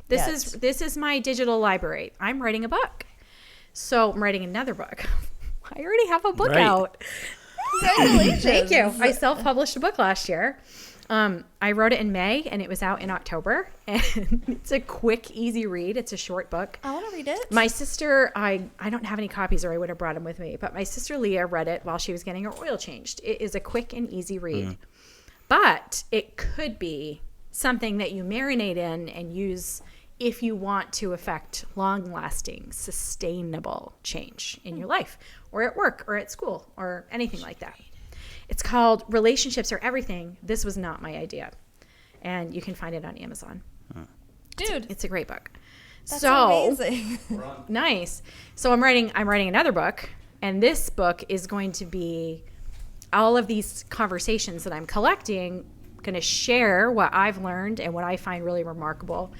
This is my digital library. I'm writing a book. So I'm writing another book. I already have a book out. Congratulations. Thank you. I self-published a book last year. I wrote it in May and it was out in October. And it's a quick, easy read. It's a short book. I want to read it. My sister, I don't have any copies or I would have brought them with me, but my sister Leah read it while she was getting her oil changed. It is a quick and easy read. But it could be something that you marinate in and use if you want to affect long-lasting, sustainable change in your life or at work or at school or anything like that. It's called Relationships Are Everything. This was not my idea. And you can find it on Amazon. Dude. It's a great book. That's so amazing. nice. So I'm writing another book, and this book is going to be all of these conversations that I'm collecting, going to share what I've learned and what I find really remarkable.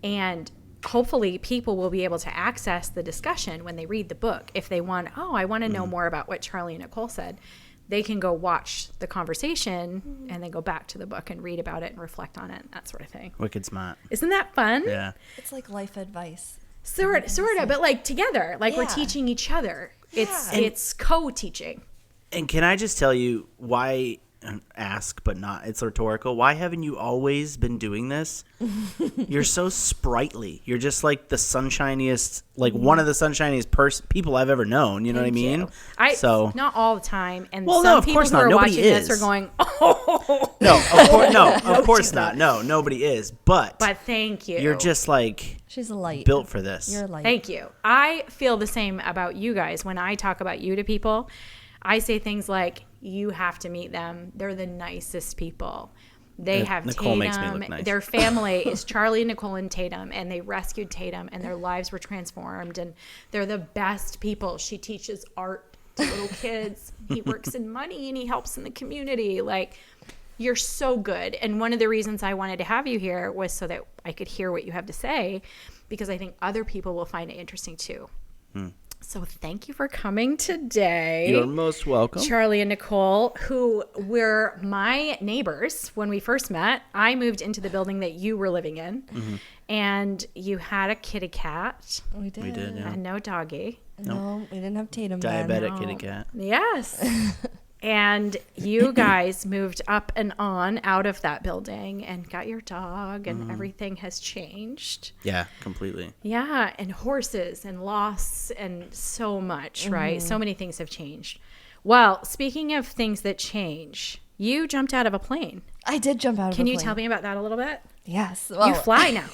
And hopefully people will be able to access the discussion when they read the book. If they want, I want to know more about what Charlie and Nicole said, they can go watch the conversation and then go back to the book and read about it and reflect on it and that sort of thing. Wicked smart. Isn't that fun? Yeah. It's like life advice. Sort of, but like together, like we're Yeah. teaching each other. Yeah. It's co-teaching. And can I just tell you why, ask but not, it's rhetorical, why haven't you always been doing this? You're so sprightly. You're just like the sunshiniest, like one of the sunshiniest people I've ever known. You know what I mean? So not all the time. And well, some no, of people course who not. are Nobody watching is. this are going, oh. No, of course not. No, nobody is. But thank you. You're just like she's a light. Built for this. You're a light. Thank you. I feel the same about you guys. When I talk about you to people, I say things like, you have to meet them. They're the nicest people. They have Nicole Tatum. makes me look nice. Their family is Charlie, Nicole, and Tatum, and they rescued Tatum, and their lives were transformed, and they're the best people. She teaches art to little kids. He works in money, and he helps in the community. Like, you're so good. And one of the reasons I wanted to have you here was so that I could hear what you have to say, because I think other people will find it interesting too. So thank you for coming today. You're most welcome. Charlie and Nicole, who were my neighbors when we first met. I moved into the building that you were living in, and you had a kitty cat. We did. We did, yeah. And no doggy. No, we didn't have Tatum Diabetic then. kitty cat. Yes. And you guys moved up and on out of that building and got your dog, and everything has changed. Yeah, completely. Yeah, and horses and loss and so much, right? So many things have changed. Well, speaking of things that change, you jumped out of a plane. I did jump out of a plane. Can you tell me about that a little bit? Yes. Well, You fly now.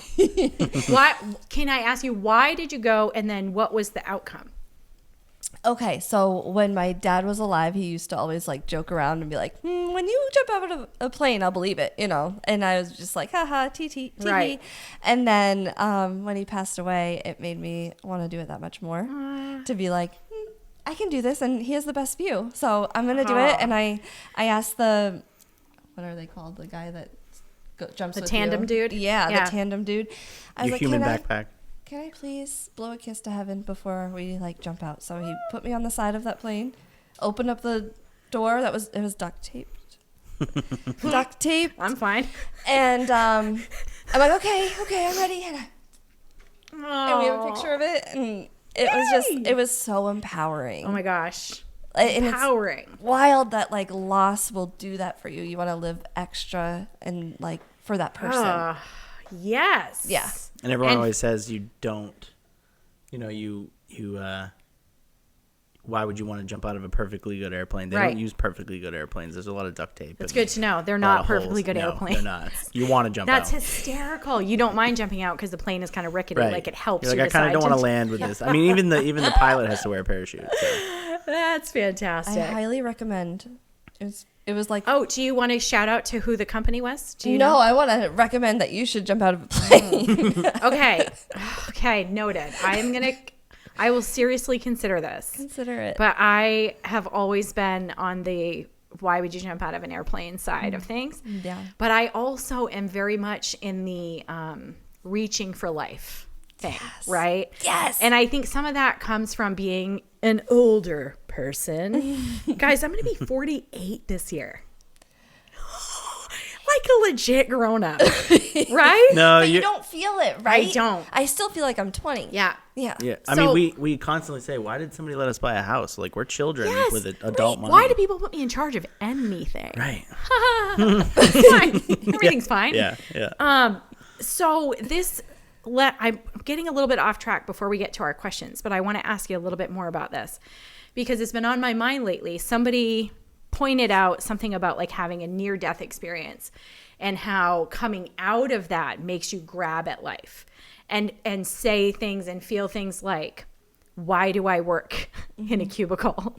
Why? Can I ask you, why did you go, and then what was the outcome? Okay, so when my dad was alive, he used to always like joke around and be like, when you jump out of a plane, I'll believe it, And I was just like, haha, tee. Right. And then when he passed away, it made me want to do it that much more. To be like, I can do this, and he has the best view. So I'm going to do it. And I asked what are they called? The guy that jumps The with tandem you. dude? Yeah, Yeah. the tandem dude. I was Your like, human backpack. Can I please blow a kiss to heaven before we like jump out? So he put me on the side of that plane, opened up the door. It was duct taped. Duct tape. I'm fine. And I'm like, okay, I'm ready. And we have a picture of it, and it was so empowering. Oh my gosh. And Empowering. it's wild that like loss will do that for you. You want to live extra and like for that person. Yes. Yeah. And everyone always says you don't, why would you want to jump out of a perfectly good airplane? They don't use perfectly good airplanes. There's a lot of duct tape. That's good to know. They're not perfectly good airplanes. They're not. You want to jump out. That's hysterical. You don't mind jumping out because the plane is kind of rickety. Right. Like it helps You're you like, I kind of don't want to decide land with this. I mean, even the pilot has to wear a parachute. So. That's fantastic. I highly recommend. It was like. Oh, do you want to shout out to who the company was? Do you No, know? I want to recommend that you should jump out of a plane. Okay, noted. I will seriously consider this. Consider it. But I have always been on the why would you jump out of an airplane side of things. Yeah. But I also am very much in the reaching for life thing, right? Yes. And I think some of that comes from being an older person. Guys, I'm going to be 48 this year. like a legit grown up, right? No, But you don't feel it, right? I don't. I still feel like I'm 20. Yeah. Yeah. Yeah, I So- mean, we constantly say, why did somebody let us buy a house? Like, we're children Yes. with adult money. Why do people put me in charge of anything? Right. It's fine. Everything's fine. Yeah. So I'm getting a little bit off track before we get to our questions, but I want to ask you a little bit more about this because it's been on my mind lately. Somebody pointed out something about like having a near-death experience and how coming out of that makes you grab at life and say things and feel things like, why do I work in a cubicle?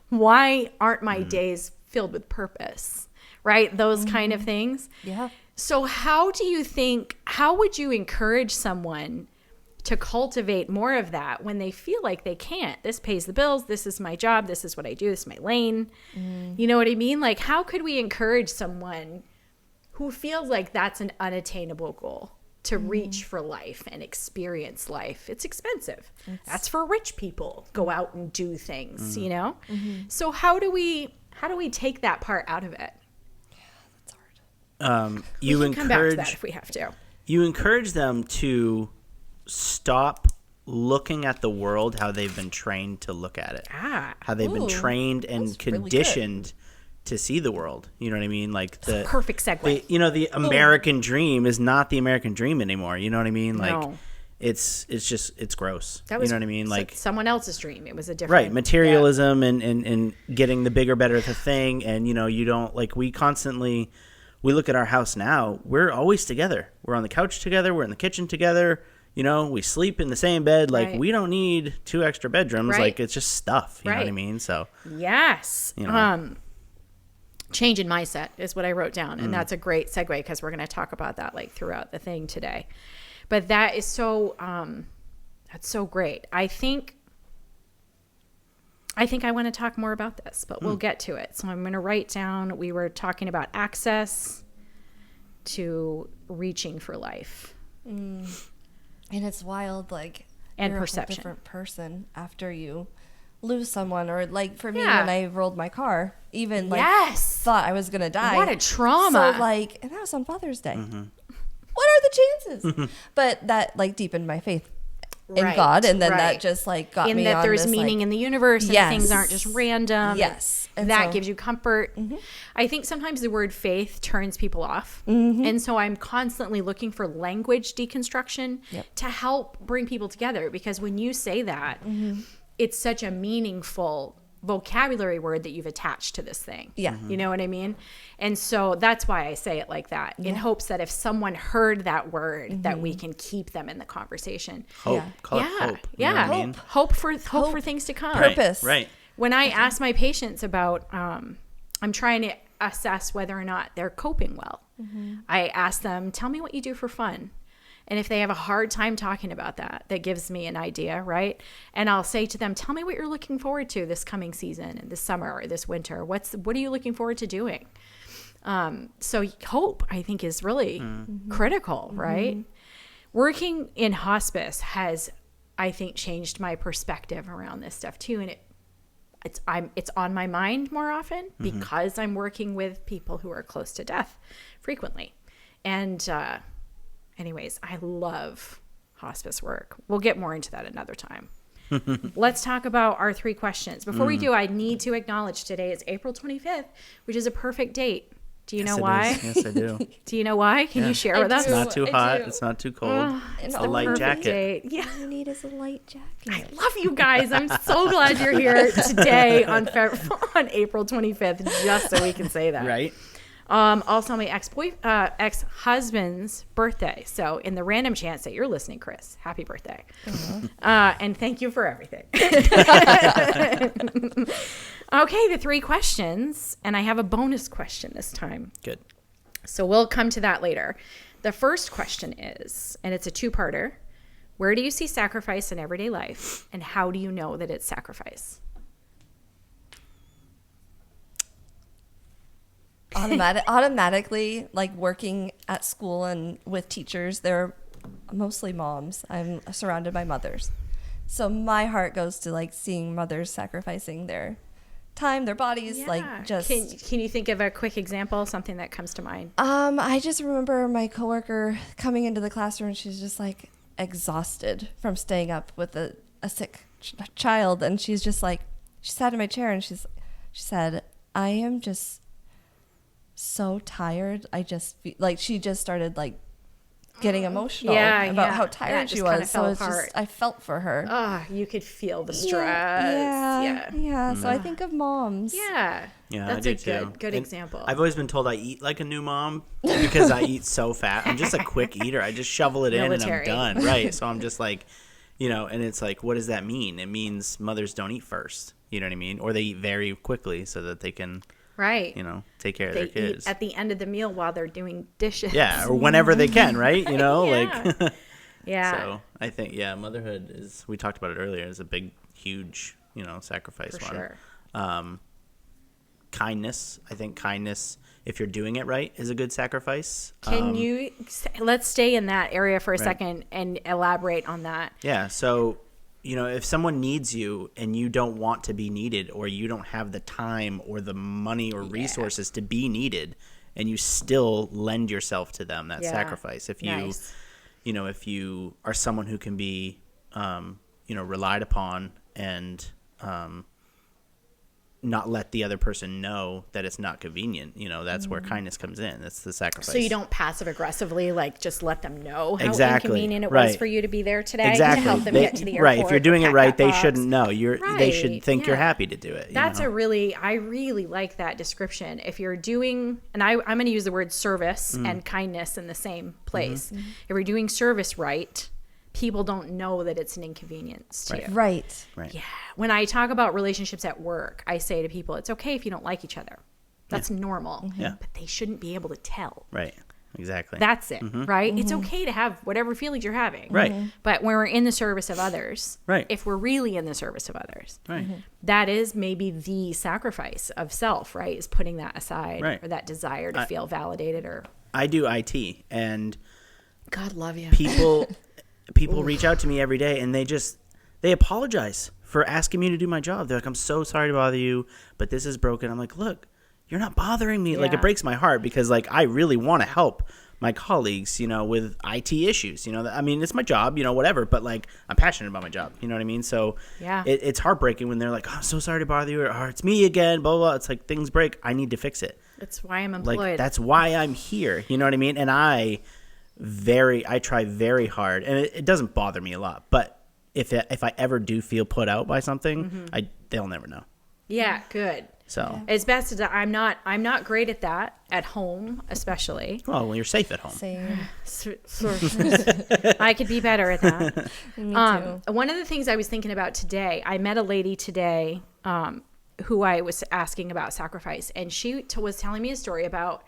Why aren't my days filled with purpose? Right? Those kind of things. Yeah. So how would you encourage someone to cultivate more of that when they feel like they can't? This pays the bills. This is my job. This is what I do. This is my lane. You know what I mean? Like, how could we encourage someone who feels like that's an unattainable goal to reach for life and experience life? It's expensive. That's for rich people. Go out and do things, you know? So how do we take that part out of it? You We can come back to that encourage if we have to. you encourage them to stop looking at the world how they've been trained to look at it. How they've been trained and that's really good. conditioned to see the world. You know what I mean? Like the Perfect segue. the American dream is not the American dream anymore. You know what I mean? Like No. it's gross. That was you know what I mean? Like someone else's dream. It was a different right, materialism and getting the bigger, better the thing. And you don't like we look at our house now. We're always together. We're on the couch together. We're in the kitchen together. We sleep in the same bed. Like Right. we don't need 2 extra bedrooms. Right. Like it's just stuff. You know what I Right. mean? So Yes. Change in mindset is what I wrote down. Mm. And that's a great segue because we're going to talk about that like throughout the thing today. But that is so, that's so great. I think I want to talk more about this, but we'll get to it. So I'm going to write down, we were talking about access to reaching for life. And it's wild, like, And you're perception. a whole different person after you lose someone. Or, like, for me, Yeah. when I rolled my car, even, like, Yes. thought I was going to die. What a trauma. So, like, and that was on Father's Day. Mm-hmm. What are the chances? But that, like, deepened my faith in Right, God. And then right. that just, like, got in me that on there's this, meaning like, in the universe and Yes. things aren't just random. Yes. And And that so- gives you comfort. I think sometimes the word faith turns people off. Mm-hmm. And so I'm constantly looking for language deconstruction Yep. to help bring people together, because when you say that, Mm-hmm. it's such a meaningful vocabulary word that you've attached to this thing. Yeah. You know what I mean? And so that's why I say it like that, in hopes that if someone heard that word, that we can keep them in the conversation. hope. Yeah. Call it hope. You know Yeah. what I mean? Hope for things to come. Right, Purpose. Right. When I ask my patients about, I'm trying to assess whether or not they're coping well. I ask them, tell me what you do for fun. And if they have a hard time talking about that, that gives me an idea, right? And I'll say to them, tell me what you're looking forward to this coming season and this summer or this winter. What are you looking forward to doing? So hope, I think, is really critical, right? Working in hospice has, I think, changed my perspective around this stuff too. And it's on my mind more often because I'm working with people who are close to death frequently. And anyways, I love hospice work. We'll get more into that another time. Let's talk about our 3 questions. Before we do, I need to acknowledge today is April 25th, which is a perfect date. Do you know why? Yes, I do. Do you know why? Can you share I with us? It's not too I hot. do. It's not too cold. It's the the light Perfect jacket. date. Yeah. All you need is a light jacket. I love you guys. I'm so glad you're here today on April 25th, just so we can say that. Right. Also, my ex-husband's birthday. So, in the random chance that you're listening, Chris, happy birthday. And thank you for everything. Okay, the 3 questions. And I have a bonus question this time. Good. So, we'll come to that later. The first question is, and it's a 2-parter, where do you see sacrifice in everyday life? And how do you know that it's sacrifice? Automatically, like working at school and with teachers, they're mostly moms. I'm surrounded by mothers. So my heart goes to like seeing mothers sacrificing their time, their bodies, Yeah. like just. Can you think of a quick example, something that comes to mind? I just remember my coworker coming into the classroom and she's just like exhausted from staying up with a sick child, and she's just like, she sat in my chair and she said, I am just so tired. I just feel like she just started like getting emotional about how tired she was. So it's just, I felt for her. Oh, you could feel the stress. Yeah. So I think of moms. Yeah. That's I a do good too. example. I've always been told I eat like a new mom because I eat so fat. I'm just a quick eater. I just shovel it in and I'm done. Right. So I'm just like, and it's like, what does that mean? It means mothers don't eat first. You know what I mean? Or they eat very quickly so that they can, take care of their kids. Eat at the end of the meal while they're doing dishes. Yeah, or whenever they can, right? Yeah. So I think, motherhood is, we talked about it earlier, is a big, huge, sacrifice For one. sure. Kindness. I think kindness, if you're doing it right, is a good sacrifice. Let's stay in that area for a second and elaborate on that. Yeah. So, if someone needs you and you don't want to be needed, or you don't have the time or the money or resources to be needed, and you still lend yourself to them, that sacrifice. If you, if you are someone who can be, relied upon and, not let the other person know that it's not convenient, that's where kindness comes in. That's the sacrifice. So you don't passive aggressively just let them know how Exactly. inconvenient it Right. was for you to be there today Exactly. to help them get to the airport. Right. If you're doing it pack right, that they box. shouldn't know. They should think you're yeah. happy to do it. That's I really like that description. If you're doing, and I'm going to use the word service and kindness in the same place. If you're doing service right, people don't know that it's an inconvenience to you. Right. Yeah. When I talk about relationships at work, I say to people, it's okay if you don't like each other. That's normal. Yeah. But they shouldn't be able to tell. Right. Exactly. That's it, right? It's okay to have whatever feelings you're having. Right. But when we're in the service of others, Right. if we're really in the service of others, Right. that is maybe the sacrifice of self, right? Is putting that aside Right. or that desire to feel validated or I do IT, and God love you. people reach out to me every day, and they apologize for asking me to do my job. They're like, I'm so sorry to bother you, but this is broken. I'm like, look, you're not bothering me. Like, Yeah. it breaks my heart because I really want to help my colleagues, with IT issues, I mean, it's my job, whatever, but I'm passionate about my job. You know what I mean? So Yeah. it's heartbreaking when they're like, oh, I'm so sorry to bother you, or it's me again, blah, blah, blah. It's like, things break. I need to fix it. That's why I'm employed. That's why I'm here. You know what I mean? And I try very hard, and it doesn't bother me a lot, but if I ever do feel put out by something, they'll never know. Yeah, good. So It's best to. I'm not great at that at home, especially. well, when you're safe at home. Same. I could be better at that. Me too. One of the things I was thinking about today, I met a lady today who I was asking about sacrifice, and she was telling me a story about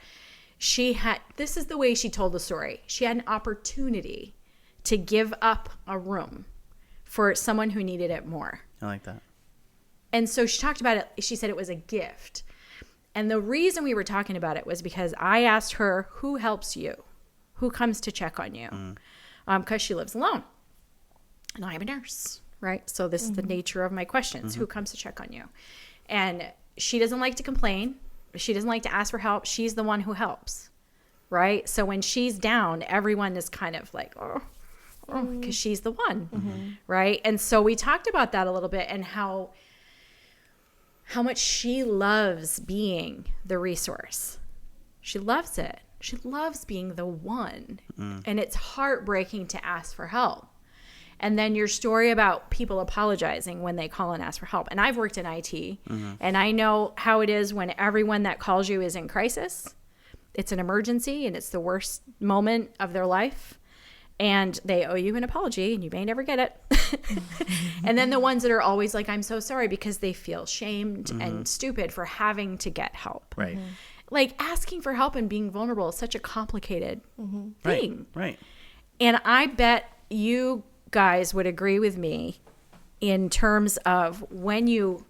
this is the way she told the story. She had an opportunity to give up a room for someone who needed it more. I like that. And so she talked about it. She said it was a gift. And the reason we were talking about it was because I asked her, who helps you? Who comes to check on you? Because she lives alone. And I'm a nurse, right? So this is the nature of my questions. Who comes to check on you? And she doesn't like to complain. She doesn't like to ask for help. She's the one who helps, right? So when she's down, everyone is kind of like, oh, because she's the one, right? And so we talked about that a little bit and how much she loves being the resource. She loves it. She loves being the one. And it's heartbreaking to ask for help. And then your story about people apologizing when they call and ask for help. And I've worked in IT, and I know how it is when everyone that calls you is in crisis. It's an emergency, and it's the worst moment of their life. And they owe you an apology, and you may never get it. And then the ones that are always like, I'm so sorry, because they feel shamed and stupid for having to get help. Right. Like, asking for help and being vulnerable is such a complicated thing. Right. And I bet you guys would agree with me in terms of when you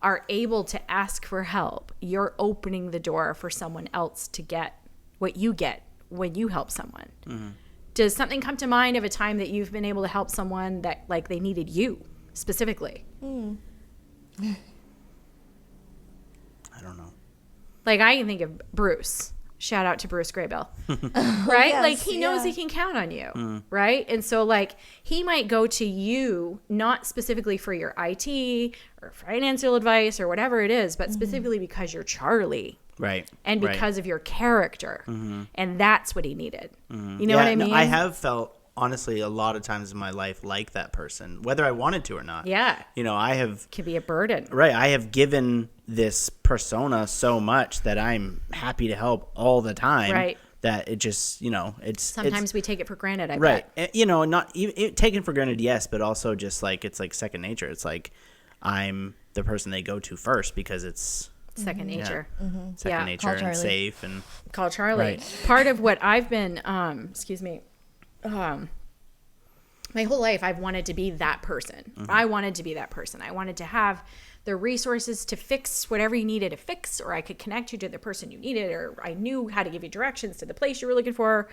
are able to ask for help, you're opening the door for someone else to get what you get when you help someone. Does something come to mind of a time that you've been able to help someone that they needed you specifically? Like I can think of Bruce. Shout out to Bruce Graybill, right? Yes, like he knows he can count on you, right? And so like he might go to you not specifically for your IT or financial advice or whatever it is, but specifically because you're Charlie, Right. and because of your character, and that's what he needed. You know what I mean? I have felt honestly a lot of times in my life like that person, whether I wanted to or not. Yeah, You know, I have can be a burden. Right. I have given this persona so much that I'm happy to help all the time. Right. That it just, it's Sometimes we take it for granted. I right. bet. Not even taken for granted, yes, but also just like it's like second nature. It's like I'm the person they go to first because it's Second nature. second nature Call and Charlie. safe and Call Charlie. Right. Part of what I've been, my whole life I've wanted to be that person. I wanted to be that person. I wanted to have the resources to fix whatever you needed to fix, or I could connect you to the person you needed, or I knew how to give you directions to the place you were looking for,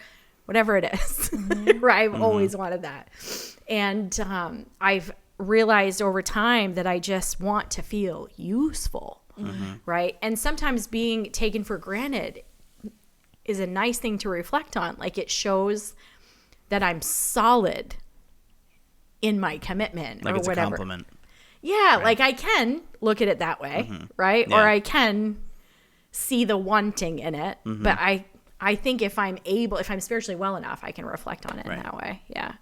whatever it is. Right? I've always wanted that. And I've realized over time that I just want to feel useful. Right? And sometimes being taken for granted is a nice thing to reflect on. Like it shows that I'm solid in my commitment like or it's whatever. a compliment. Yeah, like I can look at it that way, right? Yeah. Or I can see the wanting in it, but I think if I'm spiritually well enough, I can reflect on it in that way. Yeah.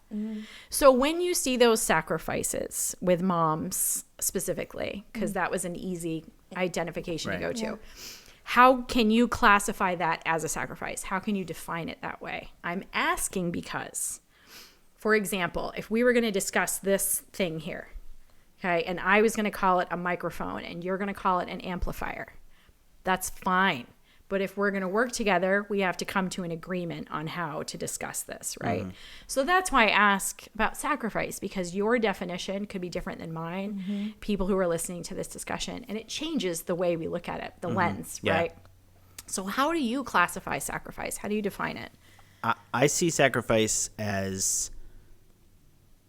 So when you see those sacrifices with moms specifically, because that was an easy identification to go to, how can you classify that as a sacrifice? How can you define it that way? I'm asking because, for example, if we were going to discuss this thing here, okay, and I was going to call it a microphone and you're going to call it an amplifier, that's fine. But if we're going to work together, we have to come to an agreement on how to discuss this, right? So that's why I ask about sacrifice, because your definition could be different than mine, people who are listening to this discussion, and it changes the way we look at it, the lens, Yeah. right? So how do you classify sacrifice? How do you define it? I see sacrifice as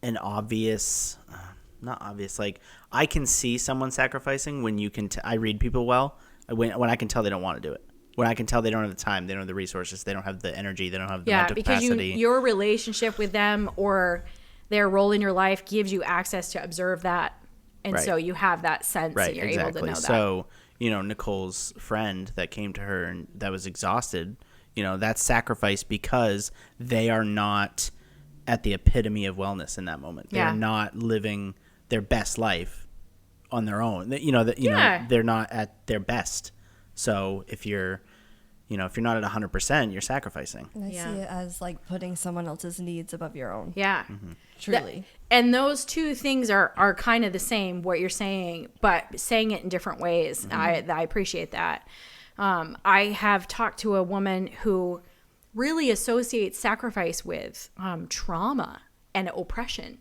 an obvious, not obvious, like I can see someone sacrificing when you can, I read people well, when I can tell they don't want to do it. When I can tell they don't have the time, they don't have the resources, they don't have the energy, they don't have the mental capacity. Because your relationship with them or their role in your life gives you access to observe that. And so you have that sense and you're able to know that. So, Nicole's friend that came to her and that was exhausted, that's sacrifice because they are not at the epitome of wellness in that moment. They're not living their best life on their own. They're not at their best. So if you're not at 100%, you're sacrificing. And I see it as like putting someone else's needs above your own. Yeah. Truly. And those two things are kind of the same, what you're saying, but saying it in different ways. I appreciate that. I have talked to a woman who really associates sacrifice with trauma and oppression.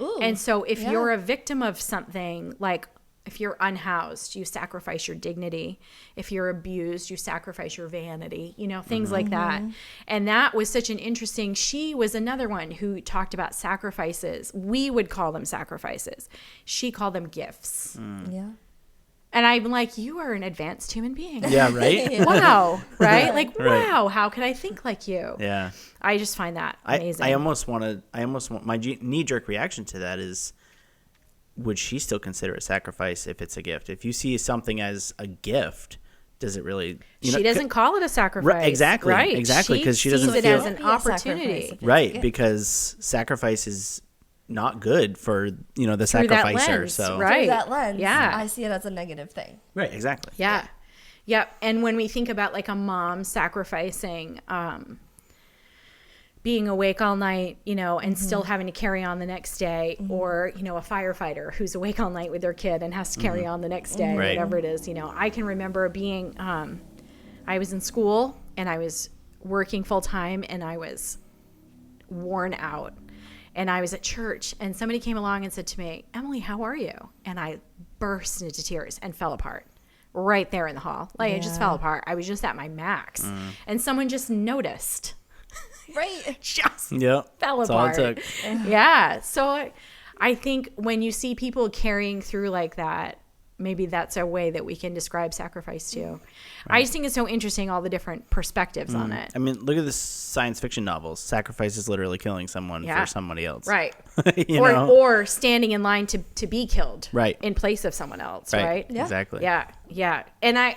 Ooh, and so if you're a victim of something, like if you're unhoused, you sacrifice your dignity. If you're abused, you sacrifice your vanity, things like that. And that was such an interesting, she was another one who talked about sacrifices. We would call them sacrifices. She called them gifts. Yeah. And I'm like, you are an advanced human being. Yeah, right? Wow. Right? Like, Right. wow, how could I think like you? Yeah. I just find that amazing. I almost want my knee-jerk reaction to that is, would she still consider it sacrifice if it's a gift? If you see something as a gift, does it really? She doesn't call it a sacrifice. Exactly. Right. Exactly. Because she doesn't sees it feel as an opportunity. right. Because sacrifice is not good for the sacrificer. lens, So right. Through that lens, Yeah. I see it as a negative thing. right. Exactly. Yeah. Yep. And when we think about like a mom sacrificing, being awake all night, and still having to carry on the next day, or, a firefighter who's awake all night with their kid and has to carry on the next day, Right. whatever it is, I can remember being, I was in school and I was working full time and I was worn out. And I was at church and somebody came along and said to me, Emily, how are you? And I burst into tears and fell apart right there in the hall. Like it just fell apart. I was just at my max. And someone just noticed. Right. Just Yep. fell That's all it apart. took. Yeah. So I think when you see people carrying through like that, maybe that's a way that we can describe sacrifice too. Right. I just think it's so interesting, all the different perspectives on it. I mean, look at the science fiction novels. Sacrifice is literally killing someone for somebody else. Right. you know? Or standing in line to be killed in place of someone else, right? Yeah. Exactly. Yeah. And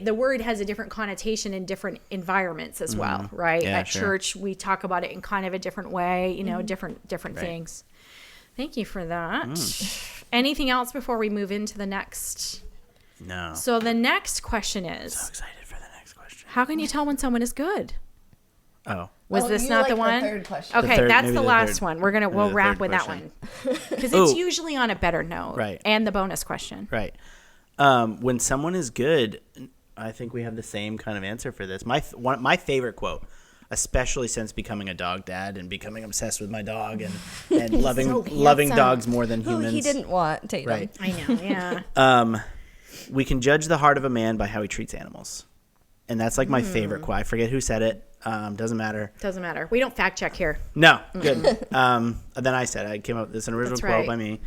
the word has a different connotation in different environments as well, right? Yeah, At church, we talk about it in kind of a different way, different things. Thank you for that. Anything else before we move into the next? No. So the next question is... So excited for the next question. How can you tell when someone is good? Oh. Was this not the one? Third question. Okay, that's the last one. We'll wrap with that one. Because it's usually on a better note. Right. And the bonus question. Right. When someone is good, I think we have the same kind of answer for this. My favorite quote, especially since becoming a dog dad and becoming obsessed with my dog and loving dogs more than humans. Who he didn't want, Tatum. Right. I know, yeah. We can judge the heart of a man by how he treats animals. And that's like my favorite quote. I forget who said it. Doesn't matter. Doesn't matter. We don't fact check here. No. Good. Then I said, I came up with this an original quote by me.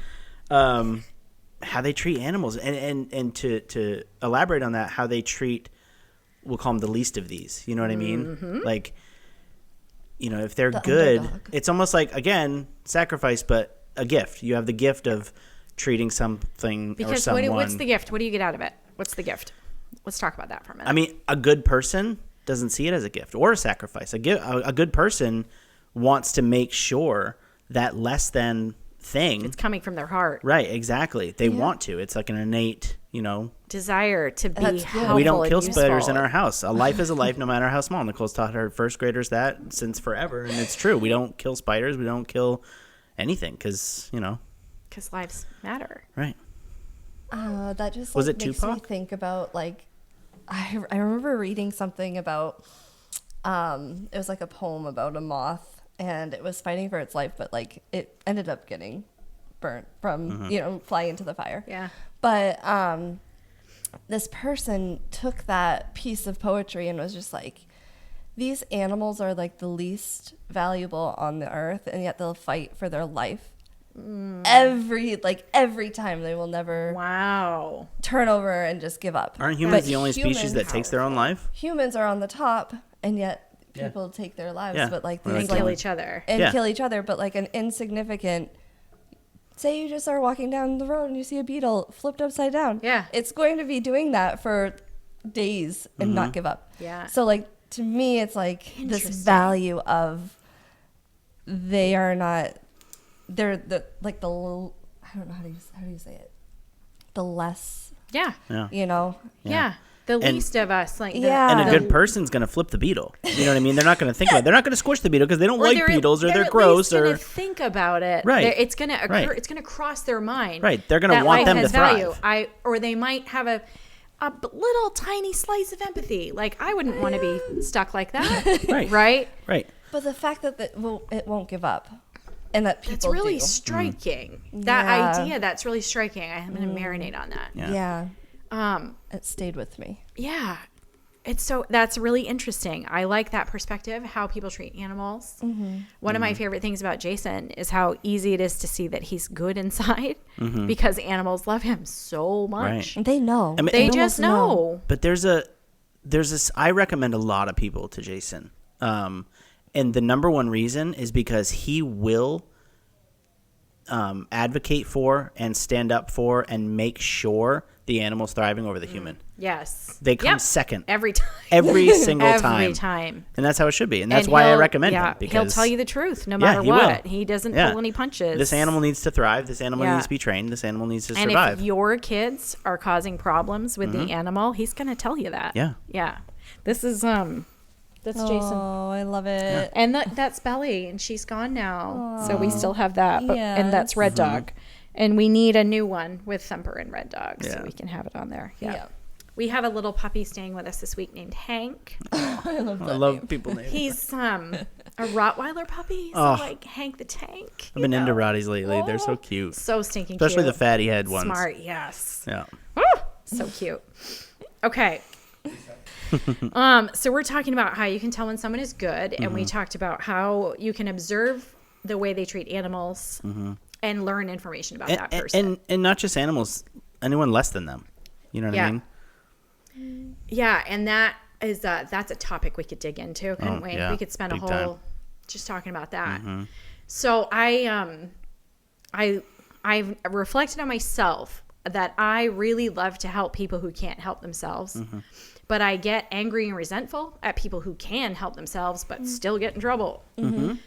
How they treat animals. And to elaborate on that, how they treat, we'll call them the least of these. You know what I mean? Mm-hmm. Like, if they're good, underdog. It's almost like, again, sacrifice, but a gift. You have the gift of treating something or someone. Because what's the gift? What do you get out of it? What's the gift? Let's talk about that for a minute. I mean, a good person doesn't see it as a gift or a sacrifice. A good person wants to make sure that less than thing. It's coming from their heart. Right, exactly. They want to. It's like an innate, desire to be helpful. We don't kill spiders in our house. A life is a life, no matter how small. Nicole's taught her first graders that since forever, and it's true. We don't kill spiders. We don't kill anything because because lives matter. Right. That just was it makes Tupac? me think about I remember reading something about it was like a poem about a moth, and it was fighting for its life, but it ended up getting burnt from flying into the fire. Yeah. But this person took that piece of poetry and was just like, these animals are like the least valuable on the earth, and yet they'll fight for their life. Every time. They will never turn over and just give up. Aren't humans the only species that takes their own life? Humans are on the top, and yet people take their lives. Yeah. But they kill each other. And kill each other. But an insignificant, say you just are walking down the road and you see a beetle flipped upside down. Yeah. It's going to be doing that for days and not give up. Yeah. So to me, it's this value of they're the I don't know how do you say it, the less the And, least of us and a good person's gonna flip the beetle. You know what I mean? They're not gonna think about it. They're not gonna squish the beetle because they don't like beetles or they're gross or or think about it. Right. It's gonna occur. It's gonna cross their mind. Right. They're gonna want them to thrive. Or they might have a little tiny slice of empathy. I wouldn't want to be stuck like that. Right. But the fact that it won't give up. And that people That's really do. striking. That idea, that's really striking. I'm going to marinate on that. Yeah. It stayed with me. Yeah. That's really interesting. I like that perspective, how people treat animals. Mm-hmm. One of my favorite things about Jason is how easy it is to see that he's good inside because animals love him so much. Right. They know. I mean, they just know. But there's this, I recommend a lot of people to Jason. And the number one reason is because he will advocate for and stand up for and make sure the animal's thriving over the human. Yes. They come second. Every time. Every single time. Every time. And that's how it should be. And that's why I recommend him. Because he'll tell you the truth no matter what. Will. He doesn't pull any punches. This animal needs to thrive. This animal needs to be trained. This animal needs to survive. And if your kids are causing problems with the animal, he's going to tell you that. Yeah. Yeah. This is... That's Jason. Oh, I love it. And that's Belly, and she's gone now. So we still have that. And that's Red Dog. And we need a new one with Thumper and Red Dog so we can have it on there. Yeah. We have a little puppy staying with us this week named Hank. I love people names. He's a Rottweiler puppy. So like Hank the Tank. I've been into Rotties lately. They're so cute. So stinking Especially cute. the fatty head ones. Smart, yes. Yeah. So cute. Okay. So we're talking about how you can tell when someone is good, and we talked about how you can observe the way they treat animals and learn information about that person. And not just animals, anyone less than them. You know what I mean? Yeah, and that is that's a topic we could dig into, couldn't we? Yeah, We could spend a big whole time. just talking about that. So I've reflected on myself that I really love to help people who can't help themselves. But I get angry and resentful at people who can help themselves but still get in trouble.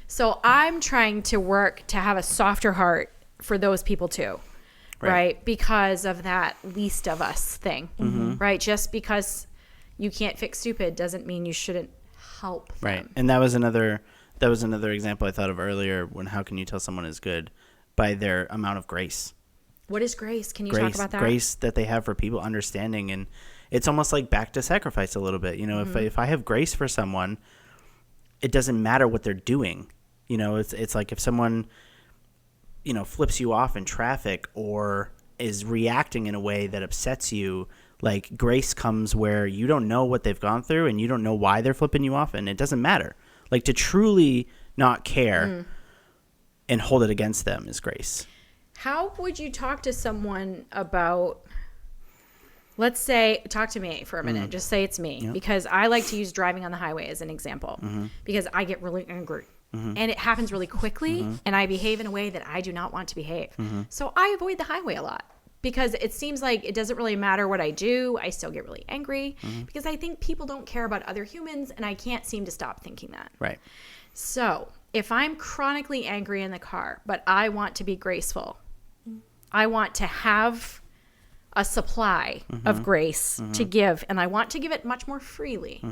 So I'm trying to work to have a softer heart for those people too. Right? Because of that least of us thing. Right? Just because you can't fix stupid doesn't mean you shouldn't help them. Right. And that was another example I thought of earlier, when how can you tell someone is good? By their amount of grace. What is grace? Can you talk about that? Grace that they have for people, understanding. And it's almost like back to sacrifice a little bit. You know, if I have grace for someone, it doesn't matter what they're doing. You know, it's like if someone, you know, flips you off in traffic or is reacting in a way that upsets you, like grace comes where you don't know what they've gone through and you don't know why they're flipping you off, and it doesn't matter. Like, to truly not care and hold it against them is grace. How would you talk to someone about, let's say, talk to me for a minute, just say it's me, because I like to use driving on the highway as an example, because I get really angry. And it happens really quickly, and I behave in a way that I do not want to behave. So I avoid the highway a lot, because it seems like it doesn't really matter what I do. I still get really angry, because I think people don't care about other humans, and I can't seem to stop thinking that. Right. So if I'm chronically angry in the car, but I want to be graceful, I want to have a supply of grace to give, and I want to give it much more freely.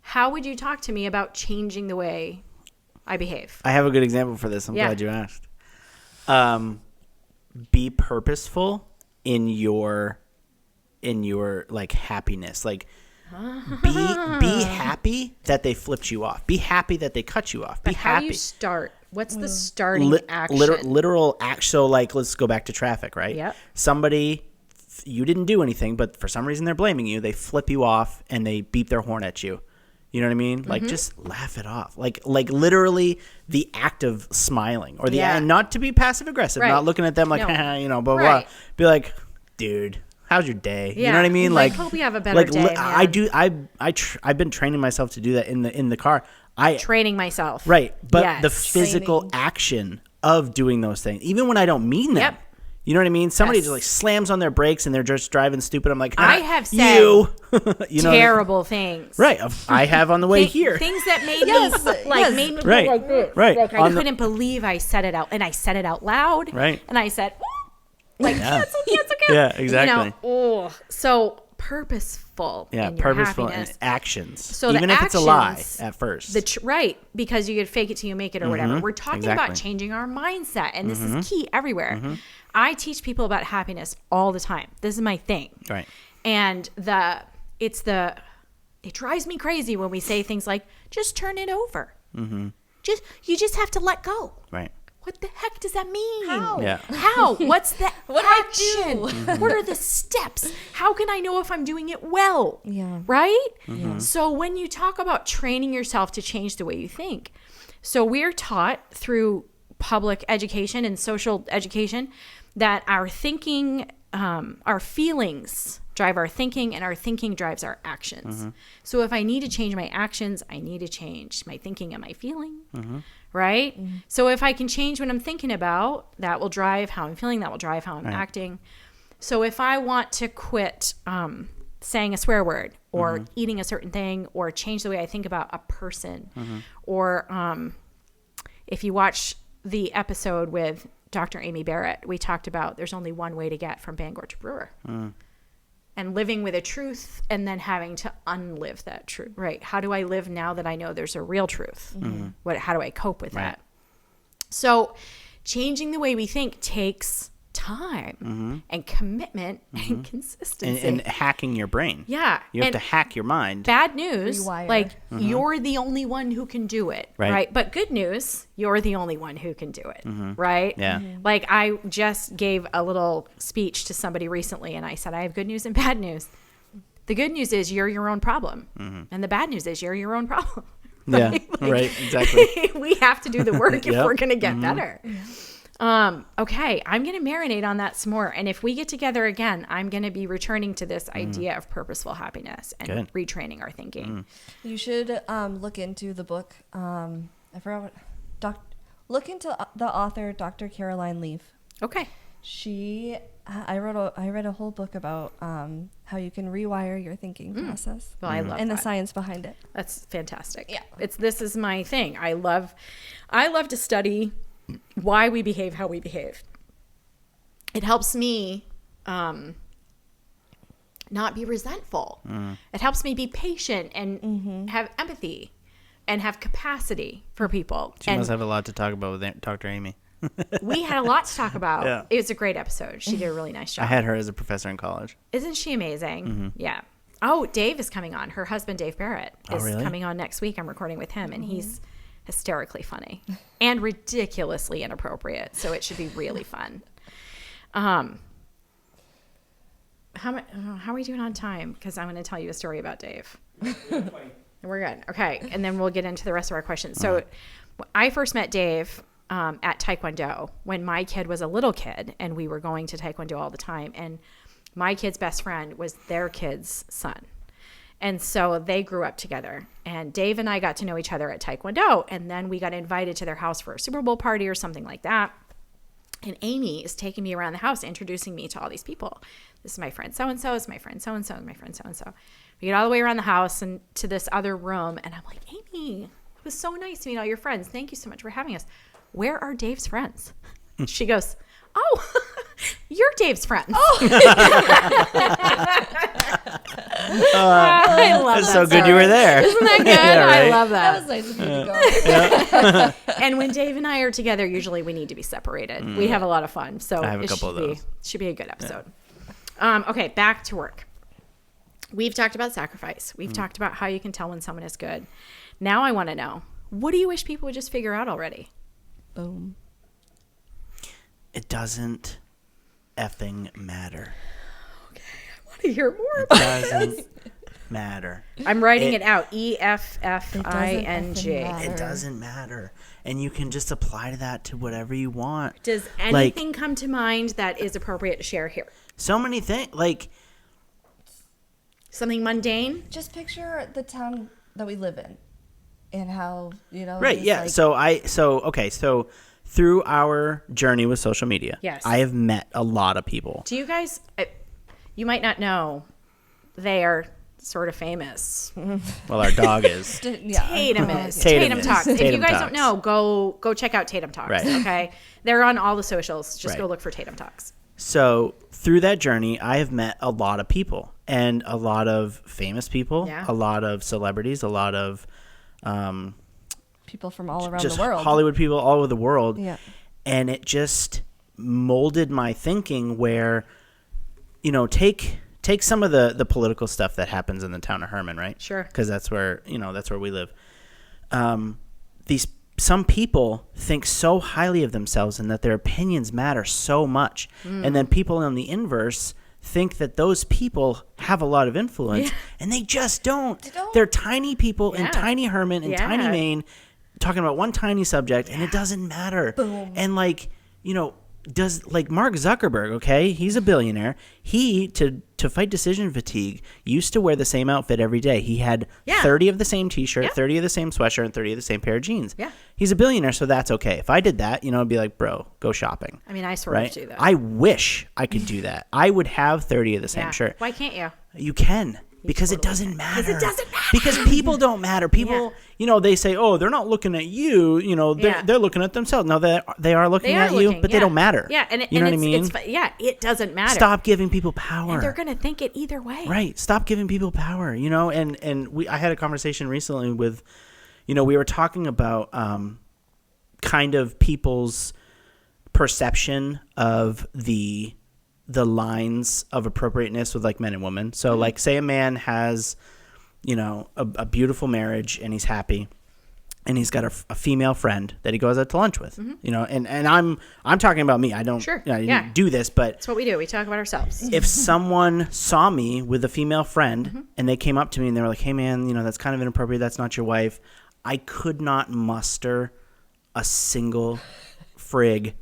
How would you talk to me about changing the way I behave? I have a good example for this. I'm glad you asked. Be purposeful in your like happiness. Like be happy that they flipped you off. Be happy that they cut you off. Be But how happy. do you start? What's the starting action? Literal action. So like, let's go back to traffic, right? Yep. Somebody, you didn't do anything, but for some reason they're blaming you. They flip you off and they beep their horn at you. You know what I mean? Like, just laugh it off. Like literally the act of smiling, or and not to be passive aggressive, not looking at them like, you know, blah, blah. Be like, dude, how's your day? You know what I mean? Like, hope you have a better day, man. I do. I've been training myself to do that in the car. Training myself. Right. But Yes. the physical action of doing those things, even when I don't mean them. Yep. You know what I mean? Somebody just like slams on their brakes and they're just driving stupid. I'm like, I have said you know, terrible things. Right. I have on the way here. Things that made me made me go Right. like this. Right. Like I couldn't believe I said it out, and I said it out loud. Right. And I said, like, cancel. Yeah, exactly. You know, so purposeful. Yeah, in your purposeful happiness. and actions. So even the if it's a lie actions, at first. Right, because you could fake it till you make it or whatever. We're talking about exactly. changing our mindset, and this is key everywhere. I teach people about happiness all the time. This is my thing. Right. And it drives me crazy when we say things like, just turn it over. You just have to let go. Right. What the heck does that mean? How? Yeah. How? What's the What action? do I What are the steps? How can I know if I'm doing it well? Yeah. Right? So when you talk about training yourself to change the way you think, so we're taught through public education and social education that our thinking, our feelings drive our thinking, and our thinking drives our actions. So if I need to change my actions, I need to change my thinking and my feeling. Right? So if I can change what I'm thinking about, that will drive how I'm feeling, that will drive how I'm acting. So if I want to quit saying a swear word, or eating a certain thing, or change the way I think about a person, or if you watch the episode with Dr. Amy Barrett, we talked about there's only one way to get from Bangor to Brewer. And living with a truth, and then having to unlive that truth. Right. How do I live now that I know there's a real truth? How do I cope with that? So changing the way we think takes time and commitment and consistency. And hacking your brain. Yeah. You have to hack your mind. Bad news, Rewire. like you're the only one who can do it. Right. But good news, you're the only one who can do it. Right. Yeah. Like I just gave a little speech to somebody recently, and I said, I have good news and bad news. The good news is you're your own problem. And the bad news is you're your own problem. Yeah. Like, right. Exactly. we have to do the work if we're going to get better. Okay, I'm going to marinate on that some more. And if we get together again, I'm going to be returning to this idea of purposeful happiness and Good. retraining our thinking. You should look into the book. I forgot what. Look into the author, Dr. Caroline Leaf. Okay. I read a whole book about how you can rewire your thinking process. Well, I love and that. the science behind it. That's fantastic. Yeah. This is my thing. I love to study why we behave how we behave. It helps me not be resentful. It helps me be patient and have empathy and have capacity for people. She must have a lot to talk about with Dr. Amy. We had a lot to talk about. Yeah. It was a great episode. She did a really nice job. I had her as a professor in college. Isn't she amazing? Yeah. Oh, Dave is coming on. Her husband, Dave Barrett, is really? coming on next week. I'm recording with him, and he's hysterically funny and ridiculously inappropriate. So it should be really fun. How are we doing on time? Because I'm going to tell you a story about Dave. We're good. Okay. And then we'll get into the rest of our questions. So I first met Dave at Taekwondo when my kid was a little kid, and we were going to Taekwondo all the time. And my kid's best friend was their kid's son. And so they grew up together. And Dave and I got to know each other at Taekwondo. And then we got invited to their house for a Super Bowl party or something like that. And Amy is taking me around the house, introducing me to all these people. This is my friend so-and-so, is my friend so-and-so, and my friend so-and-so. We get all the way around the house and to this other room. And I'm like, Amy, it was so nice to meet all your friends. Thank you so much for having us. Where are Dave's friends? She goes, oh, you're Dave's friends. Oh. I love It's that so good story. you were there. Isn't that good? Yeah, right? I love that. That was nice of you to go. And when Dave and I are together, usually we need to be separated. We have a lot of fun. So I have a it couple of those. should be a good episode. Okay, back to work. We've talked about sacrifice. We've talked about how you can tell when someone is good. Now I want to know, what do you wish people would just figure out already? Boom. It doesn't effing matter. I want to hear more It about doesn't matter. I'm writing It- it out. EFFING. matter. It doesn't matter. And you can just apply to that to whatever you want. Does anything come to mind that is appropriate to share here? So many things. Like, Something mundane? Just picture the town that we live in and how, right, just, yeah. like, So through our journey with social media, Yes. I have met a lot of people. Do you guys, you might not know, they are sort of famous. Well, our dog is. yeah. Tatum is. Tatum Tatum is. Talks. If Tatum you guys Talks. don't know, go check out Tatum Talks. Right. Okay. They're on all the socials. Just Right. go look for Tatum Talks. So through that journey, I have met a lot of people, and a lot of famous people, Yeah. a lot of celebrities, a lot of People from all around just the world. Hollywood people all over the world. Yeah. And it just molded my thinking where, take some of the political stuff that happens in the town of Herman, right? Sure. Because that's where we live. Some people think so highly of themselves and that their opinions matter so much. And then people on the inverse think that those people have a lot of influence, and they just don't. They're tiny people in Yeah. tiny Herman and Yeah. tiny Maine talking about one tiny subject, and it doesn't matter. Boom. And does Mark Zuckerberg, okay? He's a billionaire. He to fight decision fatigue used to wear the same outfit every day. He had 30 of the same t-shirt, Yeah. 30 of the same sweatshirt, and 30 of the same pair of jeans. Yeah. He's a billionaire, so that's okay. If I did that, I'd be like, bro, go shopping. I mean, I sort Right? of do that. I wish I could do that. I would have 30 of the same shirt. Why can't you? You can. Because it totally doesn't can. matter. 'Cause it doesn't matter. Because people don't matter. People, they say, "Oh, they're not looking at you." They're looking at themselves. No, they are looking at you, but they don't matter. Yeah, and you know what I mean? It doesn't matter. Stop giving people power. And they're gonna think it either way. Right. Stop giving people power. I had a conversation recently with, we were talking about kind of people's perception of the lines of appropriateness with men and women. So say a man has, a beautiful marriage and he's happy, and he's got a female friend that he goes out to lunch with, and I'm talking about me. I don't, Sure. I didn't do this, but That's what we do. We talk about ourselves. if someone saw me with a female friend and they came up to me and they were like, "Hey man, that's kind of inappropriate. That's not your wife." I could not muster a single frig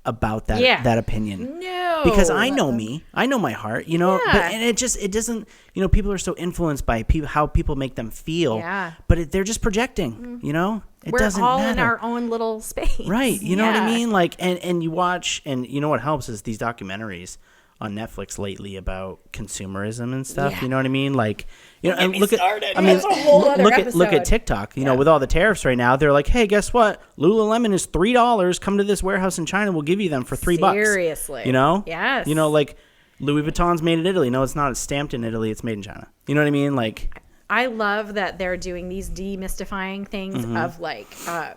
about that Yeah. that opinion. No. Because I know me. I know my heart, you know. Yeah. But and it doesn't, you know, people are so influenced by how people make them feel. Yeah. But they're just projecting, you know? It We're doesn't all matter. in our own little space. Right. You know what I Yeah. mean? Like, and you watch, and you know what helps is these documentaries on Netflix lately about consumerism and stuff. Yeah. You know what I mean? Like, you know, Don't get and me look at, started. I mean, That's a whole other look at episode. TikTok. You know, Yeah. with all the tariffs right now, they're like, hey, guess what? Lululemon is $3. Come to this warehouse in China. We'll give you them for $3. Seriously. You know? Yes. You know, like Louis Vuitton's made in Italy. No, it's not. It's stamped in Italy. It's made in China. You know what I mean? Like, I love that they're doing these demystifying things Mm-hmm. of like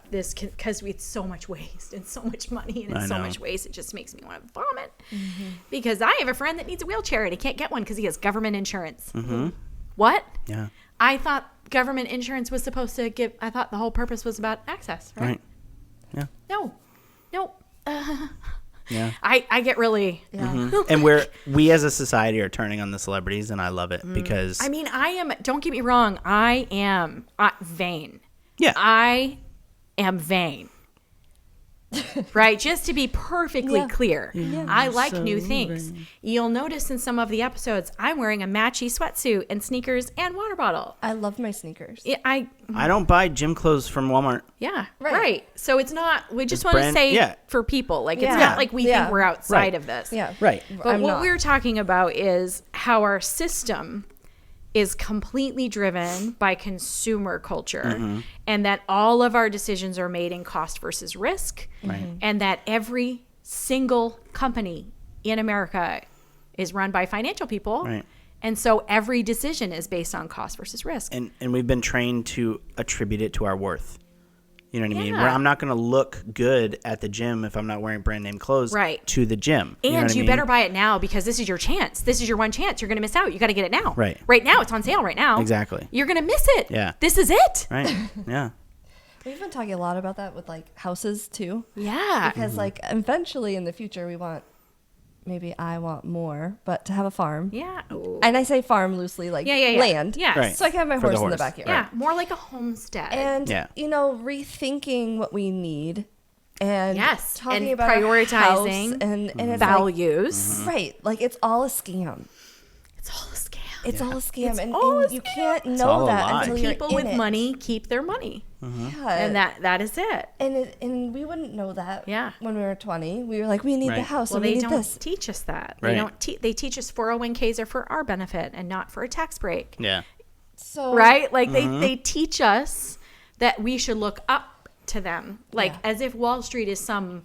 this, because it's so much waste and so much money and I it's so know. much waste. It just makes me want to vomit. Because I have a friend that needs a wheelchair and he can't get one because he has government insurance. What? yeah. I thought government insurance was supposed to give. I thought the whole purpose was about access, right? Right. Yeah. No. Yeah. I get really. Yeah. And we as a society are turning on the celebrities, and I love it because I mean, I am. Don't get me wrong. I am vain. yeah, I am vain. Right? Just to be perfectly Yeah. clear. Yeah. I like so new things. vain. You'll notice in some of the episodes, I'm wearing a matchy sweatsuit and sneakers and water bottle. I love my sneakers. I don't buy gym clothes from Walmart. yeah, Right. right. So it's not. We just It's want to brand- say yeah. for people, like it's Yeah. not like we Yeah. think we're outside Right. of this. Yeah. Right. But I'm what not. we're talking about is how our system is completely driven by consumer culture, Mm-hmm. and that all of our decisions are made in cost versus risk, Right. and that every single company in America is run by financial people. Right. And so every decision is based on cost versus risk. And we've been trained to attribute it to our worth. You know what I mean? Yeah. Where I'm not going to look good at the gym if I'm not wearing brand name clothes Right. to the gym. And know what I you mean? better buy it now because this is your chance. This is your one chance. You're going to miss out. You got to get it now. Right. Right now. It's on sale right now. Exactly. You're going to miss it. Yeah. This is it. Right. Yeah. We've been talking a lot about that with like houses too. Yeah. Because like eventually in the future I want more, but to have a farm. Yeah. Ooh. And I say farm loosely, like Yeah. land. Yes. Right. So I can have my For the horse in the horse. backyard. Yeah. More like a homestead. And Yeah. you know, rethinking what we need and Yes, talking and about our prioritizing house and it's values. like, right. Like it's all a scam. It's all a scam. It's all a scam. It's and all a you scam. can't all know a that lie. until you're People in with it. money keep their money. Yeah. And that is it. And we wouldn't know that Yeah. when we were 20. We were like, we need the Right. house Well, and we they need don't this. teach us that. Right. They don't. They teach us 401ks are for our benefit and not for a tax break. Yeah. So Right? Like they teach us that we should look up to them, like Yeah. as if Wall Street is some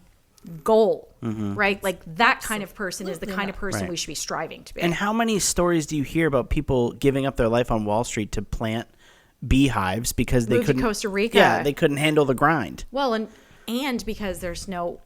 goal, right? Like that kind of person is the Absolutely kind of not. person Right. we should be striving to be. And how many stories do you hear about people giving up their life on Wall Street to plant beehives because they Move to couldn't Costa Rica. Yeah, they couldn't handle the grind. Well, and because there's no,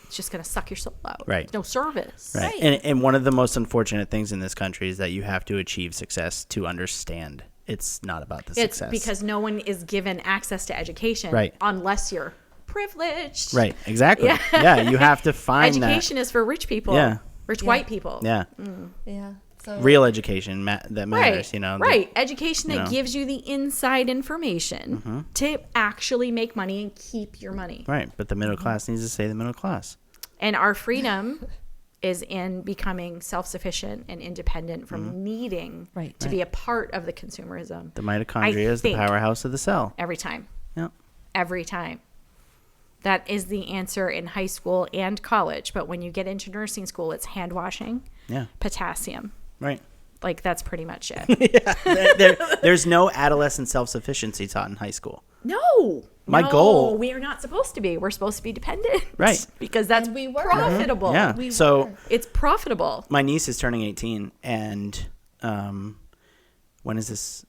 it's just going to suck your soul out. Right. No service. Right. And one of the most unfortunate things in this country is that you have to achieve success to understand it's not about the It's success. because no one is given access to education, Right. unless you're privileged. Right. Exactly. Yeah. You have to find Education is for rich people. Yeah. Rich Yeah. white people. that. Yeah. yeah. So Real education that matters. Right. You know. Right. Education that you know. gives you the inside information to actually make money and keep your money. Right. But the middle class needs to stay the middle class. And our freedom is in becoming self-sufficient and independent from needing Right. to be a part of the consumerism. The mitochondria is the think powerhouse of the cell. every time. Yeah. Every time. That is the answer in high school and college. But when you get into nursing school, it's hand washing, Yeah. potassium. Right. Like, that's pretty much it. There's no adolescent self-sufficiency taught in high school. No. My No, goal- we are not supposed to be. We're supposed to be dependent. Right. Because that's And we were. profitable. Yeah. We So were. It's profitable. my niece is turning 18, and when is this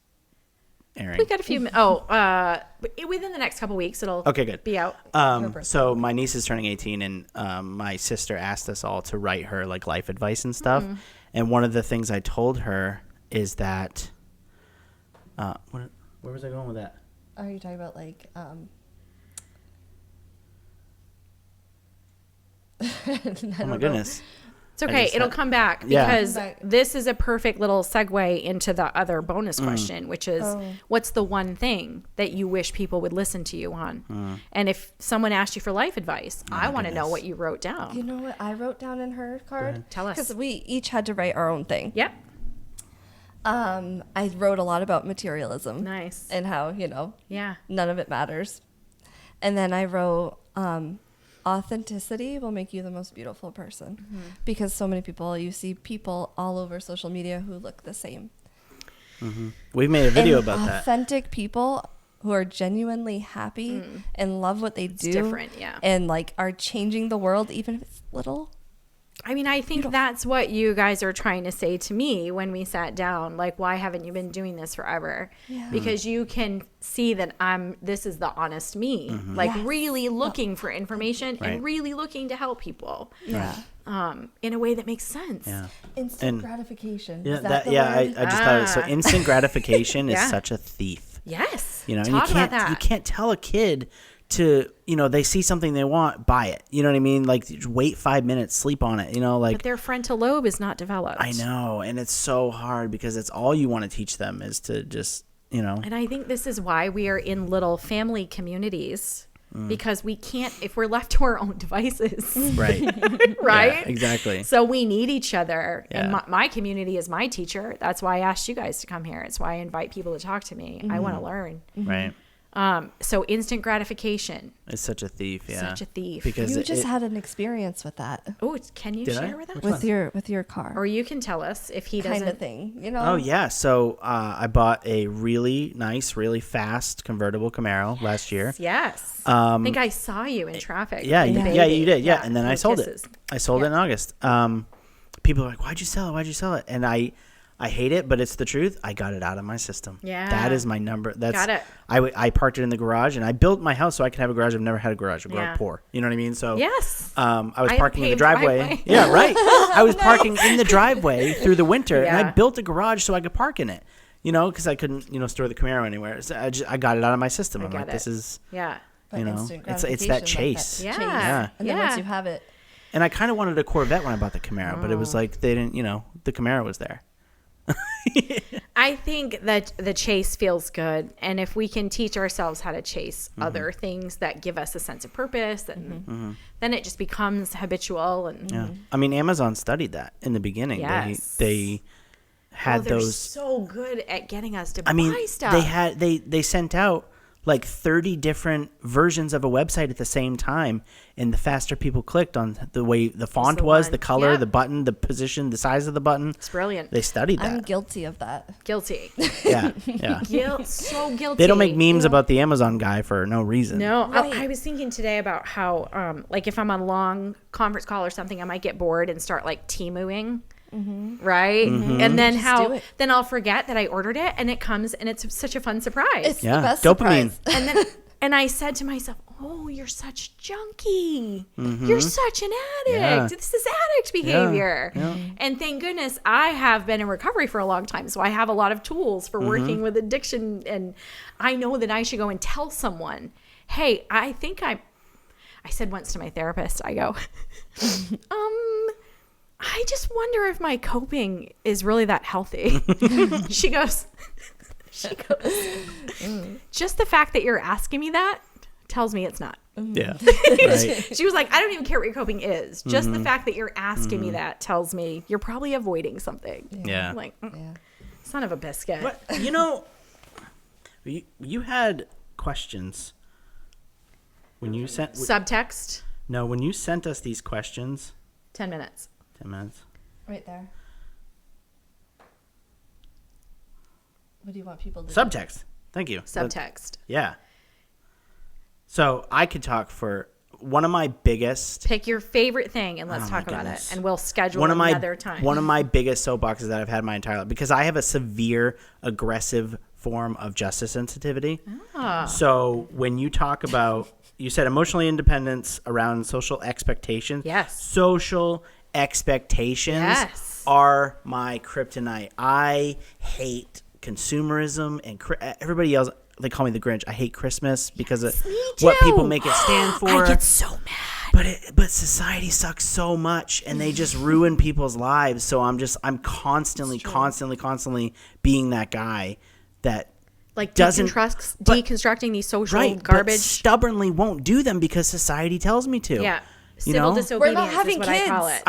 airing? We got a few. Within the next couple weeks, it'll Okay, good. be out. So my niece is turning 18, and my sister asked us all to write her like life advice and stuff. And one of the things I told her is that, where was I going with that? Are you talking about like Oh my goodness. It's okay. It'll come back Yeah. because this is a perfect little segue into the other bonus question, which is what's the one thing that you wish people would listen to you on? And if someone asked you for life advice, I want to know what you wrote down. You know what I wrote down in her card? Tell us. Because we each had to write our own thing. Yep. I wrote a lot about materialism. Nice. And how, Yeah. none of it matters. And then I wrote authenticity will make you the most beautiful person. Because so many people, you see people all over social media who look the same. We've made a video And about that. authentic people who are genuinely happy and love what they do. different, yeah. And like are changing the world, even if it's little. I mean, I think that's what you guys are trying to say to me when we sat down. Like, why haven't you been doing this forever? Yeah. Because you can see that this is the honest me. Like, really looking for information Right. and really looking to help people Yeah. in a way that makes sense. Yeah. Instant gratification. Yeah, Is that the I word? just thought it. So instant gratification is Yeah. such a thief. Yes. And Talk you can't about that. you can't tell a kid to, they see something they want, buy it. You know what I mean? Like, just wait 5 minutes, sleep on it. Like, But their frontal lobe is not developed. I know, and it's so hard because it's all you want to teach them is to just, And I think this is why we are in little family communities. Because we can't, if we're left to our own devices. right, Right? Yeah, exactly. So we need each other. Yeah. And my community is my teacher. That's why I asked you guys to come here. It's why I invite people to talk to me. I want to learn. Right, So instant gratification. it's such a thief. Yeah, Such a thief. because You just had an experience with that. Oh, can you Did I? share with us? Which one? With your car. Or you can tell us if he doesn't. kind of thing. Oh yeah, so I bought a really nice, really fast convertible Camaro last year. Yes. I think I saw you in traffic. Yeah, with the yeah, baby. you did. Yeah, and then I with sold kisses. it. I sold it in August. People are like, "Why'd you sell it? Why'd you sell it?" And I hate it, but it's the truth. I got it out of my system. Yeah. That is my number. That's Got it. I parked it in the garage, and I built my house so I can have a garage. I've never had a garage. I grew Yeah. up poor. You know what I mean? So Yes. I was I have parking in the paved driveway. driveway. Yeah, right. I was parking in the driveway through the winter, and I Yeah. built a garage so I could park in it. Because I couldn't, store the Camaro anywhere. So I got it out of my system. I'm get like, it. this is, Yeah. But instant it's gratification, that like chase. Yeah. Yeah. And then Yeah. once you have it, And I kind of wanted a Corvette when I bought the Camaro, but it was like they didn't, the Camaro was there. I think that the chase feels good. And if we can teach ourselves how to chase Mm-hmm. other things that give us a sense of purpose, and then it just becomes habitual. And Yeah. I mean, Amazon studied that in the beginning. Yes. They had they're those. so good at getting us to I mean, buy stuff. they sent out like 30 different versions of a website at the same time, and the faster people clicked on the way the font the was, one. the color, Yeah. the button, the position, the size of the button. It's brilliant. They studied I'm that. guilty of that. Guilty. Yeah, yeah. So guilty. They don't make memes about the Amazon guy for no reason. No, Right. I was thinking today about how, like, if I'm on a long conference call or something, I might get bored and start like Timuing, right? And then do it. then I'll forget that I ordered it, and it comes, and it's such a fun surprise. It's Yeah, the best dopamine. surprise. And then I said to myself, "Oh, you're such junkie. You're such an addict. Yeah. This is addict behavior." yeah. And thank goodness I have been in recovery for a long time, so I have a lot of tools for working with addiction, and I know that I should go and tell someone, "Hey, I said once to my therapist, I go, I just wonder if my coping is really that healthy." She goes, just the fact that you're asking me that tells me it's not. Yeah. Right. She was like, I don't even care what your coping is. Just the fact that you're asking me that tells me you're probably avoiding something. Yeah. I'm like, Yeah. son of a biscuit. But you had questions when you sent Subtext, when you sent us these questions. 10 minutes. 10 minutes. Right there. What do you want people to do? Subtext. Thank you. Subtext. Yeah. So I could talk for one of my biggest. Pick your favorite thing and let's Oh, my talk about it. goodness. And we'll schedule One of my another time. one of my biggest soapboxes that I've had my entire life, because I have a severe aggressive form of justice sensitivity. So when you talk about, you said emotional independence around social expectations. Yes. Social expectations Yes. are my kryptonite. I hate consumerism, and everybody else, they call me the Grinch. I hate Christmas because of Me what too. people make it stand for. I get so mad. But society sucks so much, and they just ruin people's lives. So I'm constantly being that guy that like doesn't deconstructing these social right, garbage. but stubbornly won't do them because society tells me to. Yeah. You Civil know? disobedience We're not having is what kids. I call it.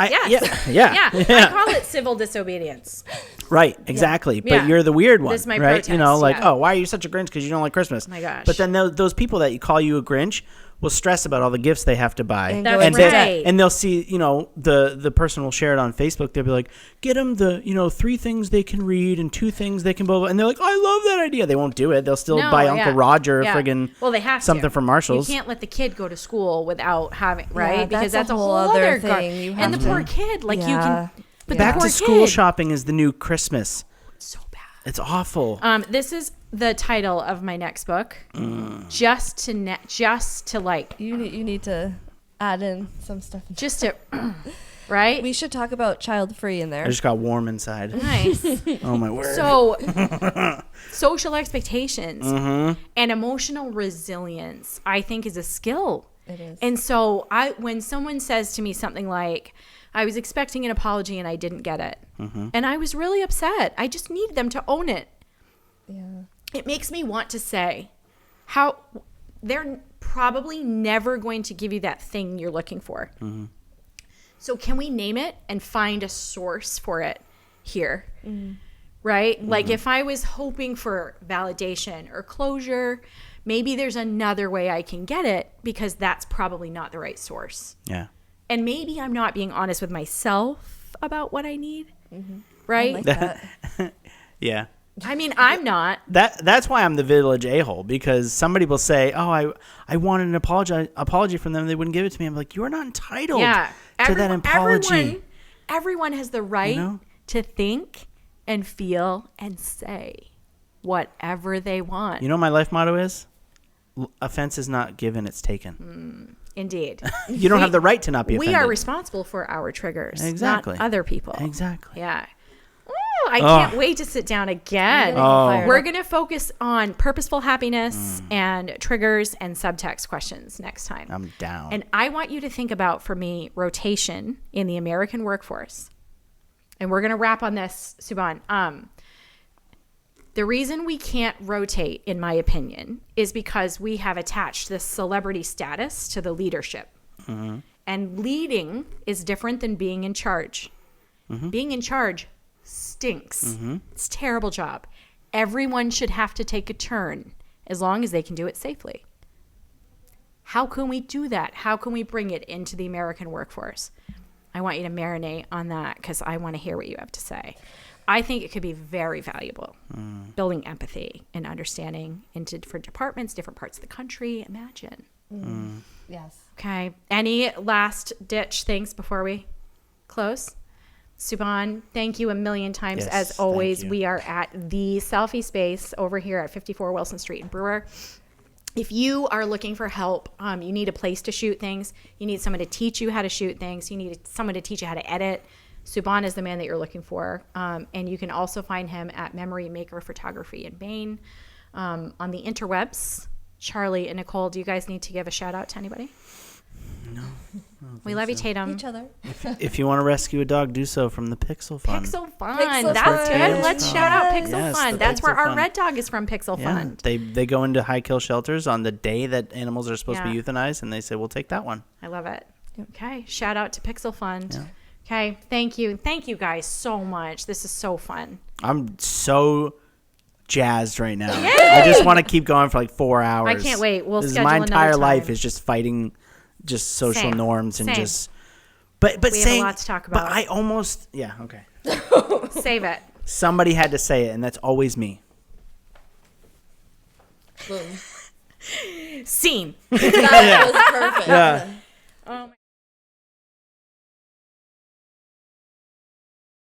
Yeah. I call it civil disobedience. Right, exactly. Yeah. But you're the weird one, This is my right? protest, You know, like, yeah. oh, why are you such a Grinch because you don't like Christmas? Oh my gosh. But then those people that you call you a Grinch will stress about all the gifts they have to buy. That's and right. And they'll see, you know, the person will share it on Facebook. They'll be like, get them the, 3 things they can read and 2 things they can blah, blah. And they're like, I love that idea. They won't do it. They'll still buy Uncle Roger friggin' well, they have something to. from Marshall's. You can't let the kid go to school without having, right? Yeah, because that's that's a a whole whole other other thing. You and have the to- poor kid, like you Yeah. can. But Back the to poor school kid, shopping is the new Christmas. so bad. It's awful. This is the title of my next book. Just to like, You need to add in some stuff. just to, right? We should talk about child free in there. I just got warm inside. Nice. Oh, my word. So, social expectations Mm-hmm. and emotional resilience, I think, is a skill. It is. And so, when someone says to me something like, "I was expecting an apology and I didn't get it," and I was really upset, I just need them to own it. Yeah. It makes me want to say, how they're probably never going to give you that thing you're looking for. So can we name it and find a source for it here? Right? Like if I was hoping for validation or closure, maybe there's another way I can get it because that's probably not the right source. Yeah. And maybe I'm not being honest with myself about what I need. Right? I like that. Yeah. I mean, I'm not. That's why I'm the village a-hole, because somebody will say, oh, I wanted an apology from them. They wouldn't give it to me. I'm like, you're not entitled to that apology. Everyone has the right You know? to think and feel and say whatever they want. You know what my life motto is? Offense is not given, it's taken. Indeed. You don't have the right to not be offended. We are responsible for our triggers, Exactly. not other people. Exactly. Yeah. Oh, I can't wait to sit down again. Oh. We're going to focus on purposeful happiness and triggers and subtext questions next time. I'm down. And I want you to think about, for me, rotation in the American workforce. And we're going to wrap on this, Subhan. The reason we can't rotate, in my opinion, is because we have attached this celebrity status to the leadership. And leading is different than being in charge. Being in charge stinks. It's a terrible job. Everyone should have to take a turn as long as they can do it safely. How can we do that? How can we bring it into the American workforce? I want you to marinate on that because I want to hear what you have to say. I think it could be very valuable, building empathy and understanding into different departments, different parts of the country. Imagine. Yes. Okay. Any last ditch things before we close? Subhan, thank you a million times. Yes, As always, thank you. we are at the Selfie Space over here at 54 Wilson Street in Brewer. If you are looking for help, you need a place to shoot things. You need someone to teach you how to shoot things. You need someone to teach you how to edit. Subhan is the man that you're looking for. And you can also find him at Memory Maker Photography in Maine. On the interwebs, Charlie and Nicole, do you guys need to give a shout out to anybody? No. We love you, Tatum. Each other. If you want to rescue a dog, do so from the Pixel Fund. Pixel Fund. Pixel That's Fund. good. Let's shout out Pixel Yes, Fund. the That's where Pixel our Fund. red dog is from, Pixel Yeah, Fund. they go into high kill shelters on the day that animals are supposed to be Yeah. euthanized, and they say, we'll take that one. I love it. Okay. Shout out to Pixel Fund. Yeah. Okay. Thank you. Thank you guys so much. This is so fun. I'm so jazzed right now. I just want to keep going for like 4 hours. I can't wait. We'll This is schedule my another entire life time. is just fighting just social Same. norms and Same. just but We have a saying lot to talk but about. I almost okay. Save it. Somebody had to say it, and that's always me. Boom. Scene. That was perfect. Yeah.